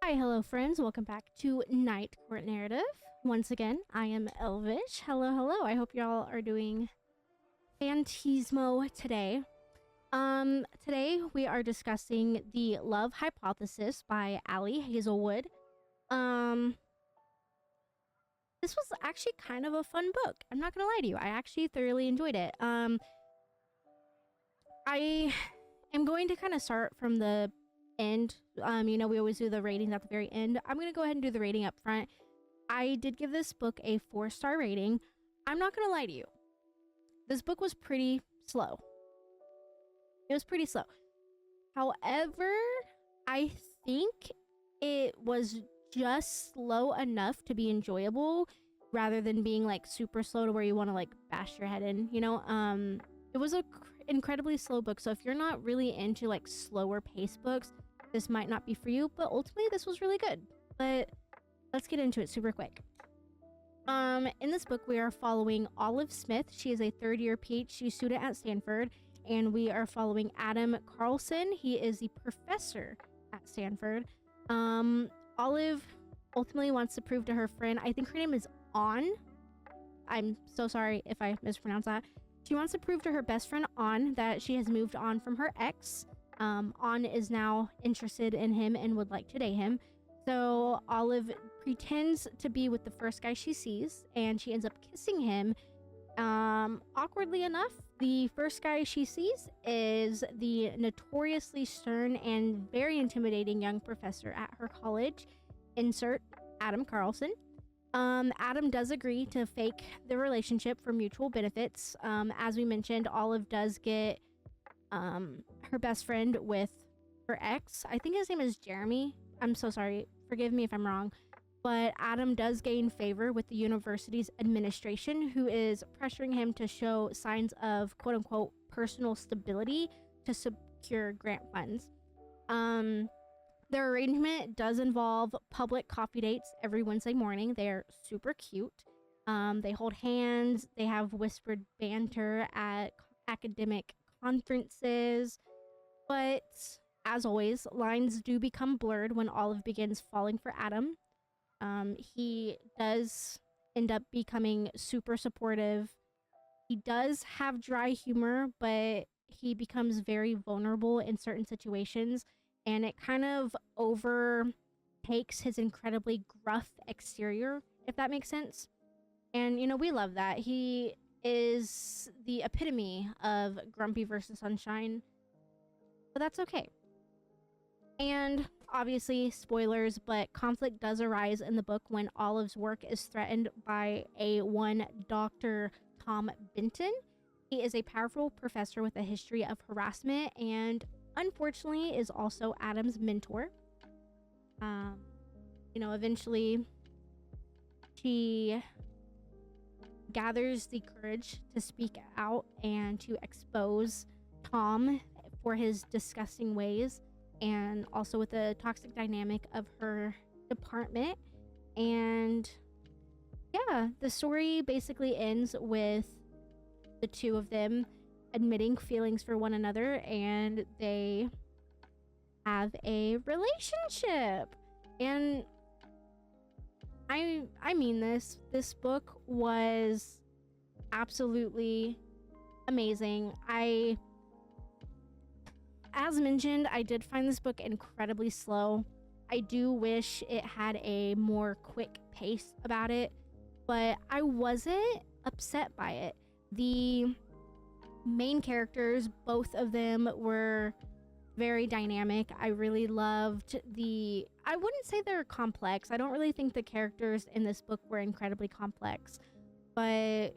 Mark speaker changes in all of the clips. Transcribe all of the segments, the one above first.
Speaker 1: Hi, hello friends. Welcome back to Night Court Narrative. Once again, I am Elvish. Hello, hello. I hope y'all are doing fantismo today. Today we are discussing The Love Hypothesis by Ali Hazelwood. This was actually kind of a fun book. I'm not gonna lie to you. I actually thoroughly enjoyed it. I am going to kind of start from the end. We always do the ratings at the very end. I'm gonna go ahead and do the rating up front. I did give this book a 4-star rating. I'm not gonna lie to you. This book was pretty slow. It was pretty slow. However, I think it was just slow enough to be enjoyable rather than being like super slow to where you want to like bash your head in, It was a incredibly slow book, so if you're not really into like slower paced books, this might not be for you, but ultimately this was really good. But let's get into it super quick. In this book, we are following Olive Smith. She is a third-year Ph.D. student at Stanford, and we are following Adam Carlsen. He is the professor at Stanford. Olive ultimately wants to prove to her friend, I think her name is On. I'm so sorry if I mispronounced that. She wants to prove to her best friend On that she has moved on from her ex. On is now interested in him and would like to date him. So Olive pretends to be with the first guy she sees, and she ends up kissing him. Awkwardly enough, the first guy she sees is the notoriously stern and very intimidating young professor at her college. Insert Adam Carlsen. Adam does agree to fake the relationship for mutual benefits. As we mentioned, Olive does get her best friend with her ex. I think his name is Jeremy. I'm so sorry. Forgive me if I'm wrong. But Adam does gain favor with the university's administration, who is pressuring him to show signs of quote-unquote personal stability to secure grant funds. Their arrangement does involve public coffee dates every Wednesday morning. They're super cute. They hold hands. They have whispered banter at academic conferences. But as always, lines do become blurred when Olive begins falling for Adam. He does end up becoming super supportive. He does have dry humor, but he becomes very vulnerable in certain situations, and it kind of overtakes his incredibly gruff exterior, if that makes sense. And, we love that. He is the epitome of grumpy versus sunshine, but that's okay. And obviously, spoilers, but conflict does arise in the book when Olive's work is threatened by one Dr. Tom Benton. He is a powerful professor with a history of harassment and unfortunately is also Adam's mentor. Eventually she gathers the courage to speak out and to expose Tom for his disgusting ways, and also with the toxic dynamic of her department. And yeah, the story basically ends with the two of them admitting feelings for one another, and they have a relationship. And I mean this book was absolutely amazing. As mentioned, I did find this book incredibly slow. I do wish it had a more quick pace about it, but I wasn't upset by it. The main characters, both of them were very dynamic. I really loved I wouldn't say they're complex. I don't really think the characters in this book were incredibly complex, but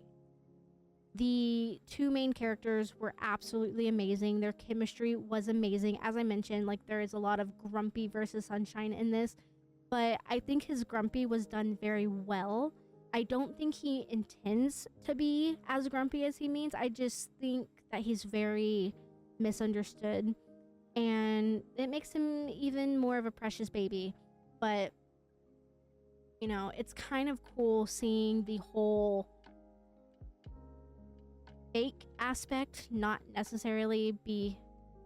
Speaker 1: the two main characters were absolutely amazing. Their chemistry was amazing. As I mentioned, like, there is a lot of grumpy versus sunshine in this, but I think his grumpy was done very well. I don't think he intends to be as grumpy as he means. I just think that he's very misunderstood, and it makes him even more of a precious baby. But, it's kind of cool seeing the whole fake aspect not necessarily be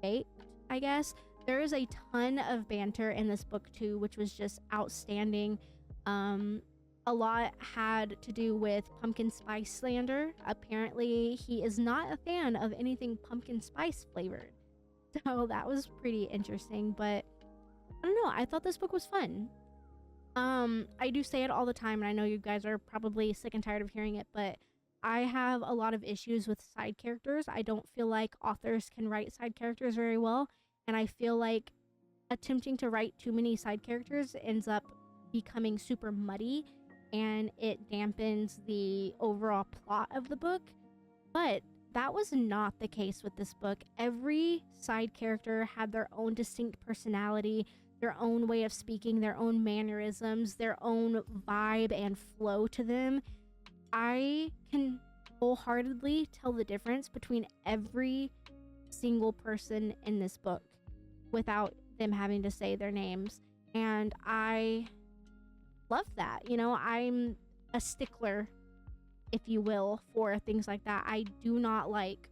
Speaker 1: faked, I guess. There is a ton of banter in this book too, which was just outstanding. A lot had to do with pumpkin spice slander. Apparently, he is not a fan of anything pumpkin spice flavored. So that was pretty interesting, but I don't know. I thought this book was fun. I do say it all the time, and I know you guys are probably sick and tired of hearing it, but I have a lot of issues with side characters. I don't feel like authors can write side characters very well, and I feel like attempting to write too many side characters ends up becoming super muddy, and it dampens the overall plot of the book. But that was not the case with this book. Every side character had their own distinct personality, their own way of speaking, their own mannerisms, their own vibe and flow to them. I can wholeheartedly tell the difference between every single person in this book without them having to say their names. And I love that. You know, I'm a stickler, if you will, for things like that. I do not like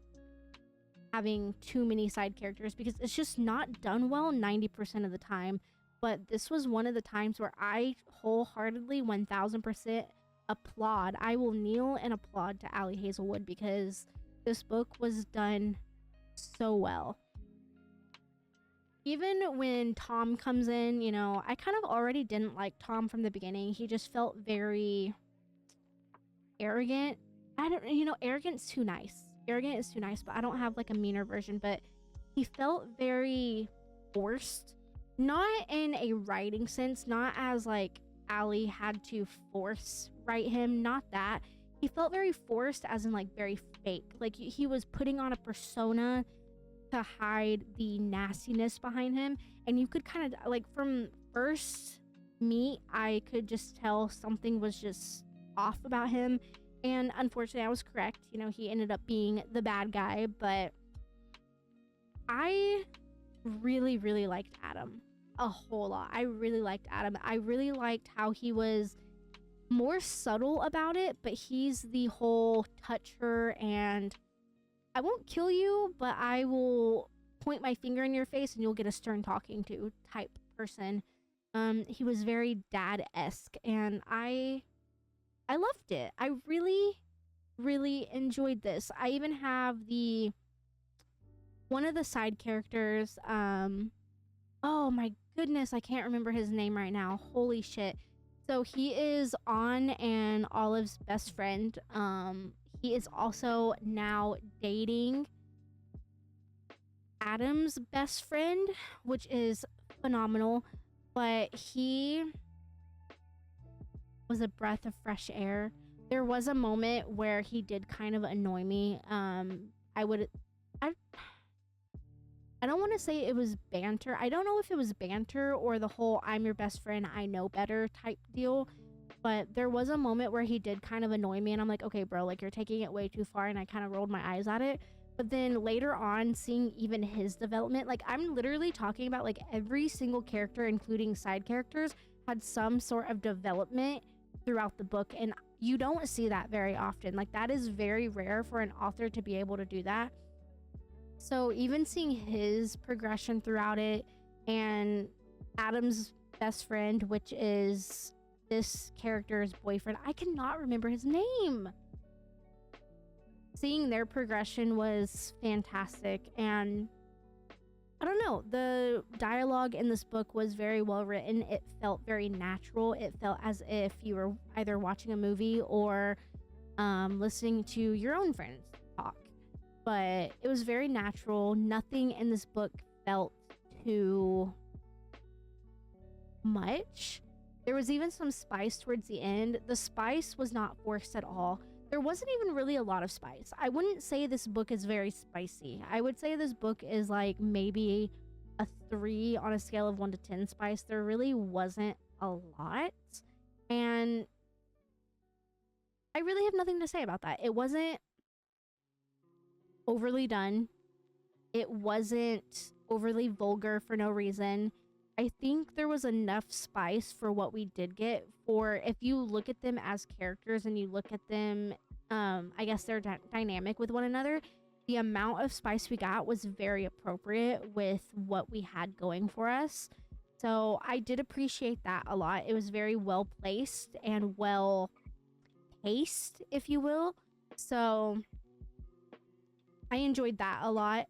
Speaker 1: having too many side characters because it's just not done well 90% of the time. But this was one of the times where I wholeheartedly 1000% applaud. I will kneel and applaud to Allie Hazelwood because this book was done so well. Even when Tom comes in, you know, I kind of already didn't like Tom from the beginning. He just felt very arrogant. Arrogant's too nice. Arrogant is too nice, but I don't have like a meaner version, but he felt very forced. Not in a writing sense, not as like Allie had to force write him, not that. He felt very forced as in like very fake. Like he was putting on a persona to hide the nastiness behind him, and you could kind of like from first meet, I could just tell something was just off about him. And unfortunately, I was correct. You know, he ended up being the bad guy, but I really, really liked Adam a whole lot. I really liked Adam. I really liked how he was more subtle about it, but he's the whole touch her and I won't kill you, but I will point my finger in your face and you'll get a stern talking to type person. He was very dad-esque, and I loved it. I really, really enjoyed this. I even have one of the side characters, oh my goodness, I can't remember his name right now. Holy shit. So he is On and Olive's best friend. He is also now dating Adam's best friend, which is phenomenal. But he was a breath of fresh air. There was a moment where he did kind of annoy me. I don't want to say it was banter. I don't know if it was banter or the whole I'm your best friend, I know better type deal. But there was a moment where he did kind of annoy me, and I'm like, okay, bro, like you're taking it way too far, and I kind of rolled my eyes at it. But then later on, seeing even his development, like I'm literally talking about like every single character, including side characters, had some sort of development throughout the book, and you don't see that very often. Like that is very rare for an author to be able to do that. So even seeing his progression throughout it, and Adam's best friend, which is this character's boyfriend, I cannot remember his name. Seeing their progression was fantastic, and I don't know, the dialogue in this book was very well written. It felt very natural. It felt as if you were either watching a movie or listening to your own friends talk. But it was very natural. Nothing in this book felt too much. There was even some spice towards the end. The spice was not forced at all. There wasn't even really a lot of spice. I wouldn't say this book is very spicy. I would say this book is like maybe a 3 on a scale of 1 to 10 spice. There really wasn't a lot. And I really have nothing to say about that. It wasn't overly done. It wasn't overly vulgar for no reason. I think there was enough spice for what we did get. For if you look at them as characters and you look at them, I guess they're dynamic with one another, the amount of spice we got was very appropriate with what we had going for us. So I did appreciate that a lot. It was very well placed and well paced, if you will. So I enjoyed that a lot.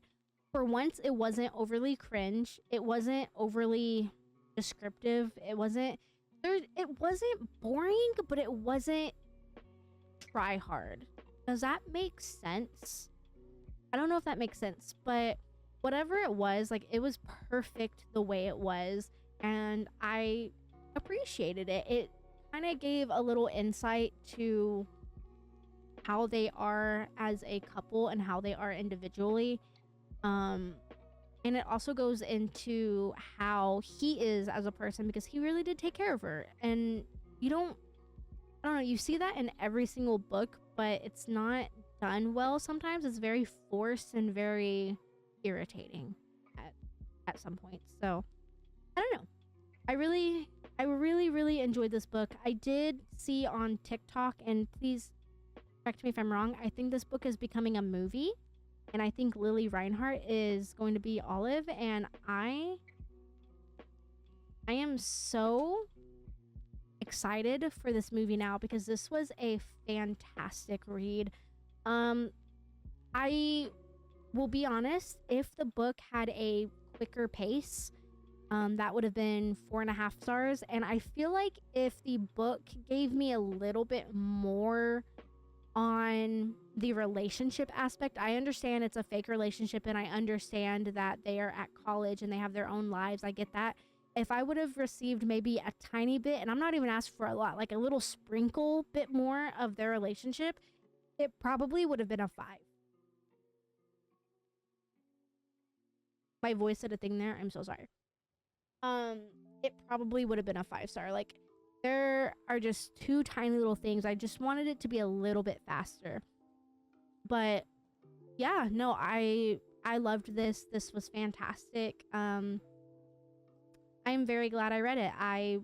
Speaker 1: For once, it wasn't overly cringe. It wasn't overly descriptive. It wasn't boring, but it wasn't try hard. Does that make sense? I don't know if that makes sense, but whatever it was, like, it was perfect the way it was, and I appreciated it. It kind of gave a little insight to how they are as a couple and how they are individually. And it also goes into how he is as a person, because he really did take care of her. And I don't know, you see that in every single book, but it's not done well sometimes. It's very forced and very irritating at some point. So I don't know. I really enjoyed this book. I did see on TikTok, and please correct me if I'm wrong, I think this book is becoming a movie, and I think Lily Reinhart is going to be Olive, and I am so excited for this movie now, because this was a fantastic read. I will be honest, if the book had a quicker pace, that would have been 4.5 stars. And I feel like if the book gave me a little bit more on the relationship aspect, I understand it's a fake relationship, and I understand that they are at college and they have their own lives. I get that. If I would have received maybe a tiny bit, and I'm not even asking for a lot, like a little sprinkle bit more of their relationship, it probably would have been a 5. My voice said a thing there. I'm so sorry. It probably would have been a 5-star. Like, there are just 2 tiny little things. I just wanted it to be a little bit faster. But yeah, no, I loved this. This was fantastic. I'm very glad I read it. I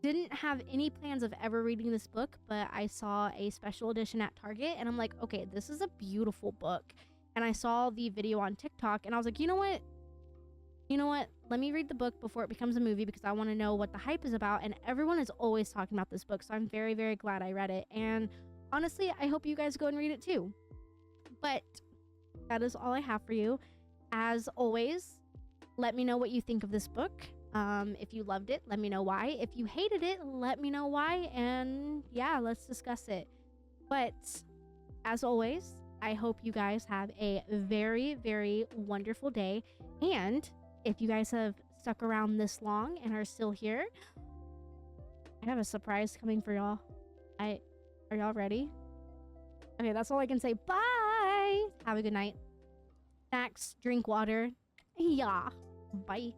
Speaker 1: didn't have any plans of ever reading this book, but I saw a special edition at Target, and I'm like, okay, this is a beautiful book. And I saw the video on TikTok, and I was like, you know what? Let me read the book before it becomes a movie, because I want to know what the hype is about. And everyone is always talking about this book, so I'm very, very glad I read it. And honestly, I hope you guys go and read it too. But that is all I have for you. As always, let me know what you think of this book. If you loved it, let me know why. If you hated it, let me know why. And yeah, let's discuss it. But as always, I hope you guys have a very, very wonderful day. And if you guys have stuck around this long and are still here, I have a surprise coming for y'all. Are y'all ready? Okay, that's all I can say. Bye. Have a good night. Snacks, drink water. Yeah. Bye.